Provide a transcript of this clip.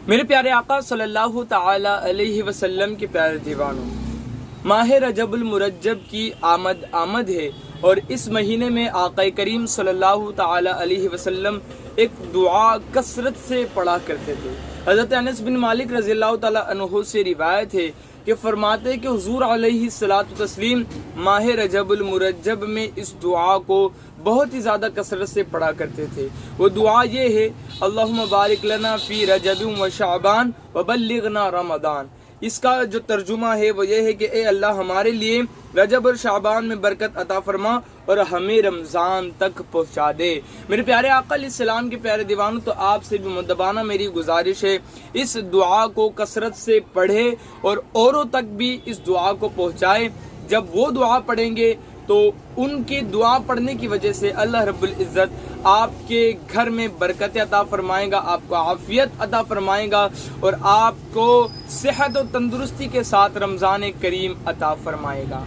میرے پیارے آقا صلی اللہ تعالی علیہ وسلم کے پیارے دیوانوں، ماہ رجب المرجب کی آمد ہے، اور اس مہینے میں آقا کریم صلی اللہ تعالی علیہ وسلم ایک دعا کثرت سے پڑھا کرتے تھے۔ حضرت انس بن مالک رضی اللہ تعالی عنہ سے روایت ہے کہ فرماتے کہ حضور علیہ الصلوۃ والتسلیم ماہ رجب المرجب میں اس دعا کو بہت ہی زیادہ کثرت سے پڑھا کرتے تھے۔ وہ دعا یہ ہے: اللہم بارک لنا فی رجب و شعبان وبلغنا رمضان۔ اس کا جو ترجمہ ہے وہ یہ ہے کہ اے اللہ ہمارے لیے رجب اور شعبان میں برکت عطا فرما اور ہمیں رمضان تک پہنچا دے۔ میرے پیارے آقا علیہ السلام کے پیارے دیوانوں، تو آپ سے بھی مؤدبانہ میری گزارش ہے اس دعا کو کثرت سے پڑھے اور اوروں تک بھی اس دعا کو پہنچائے۔ جب وہ دعا پڑھیں گے تو ان کی دعا پڑھنے کی وجہ سے اللہ رب العزت آپ کے گھر میں برکت عطا فرمائے گا، آپ کو عافیت عطا فرمائے گا اور آپ کو صحت و تندرستی کے ساتھ رمضان کریم عطا فرمائے گا۔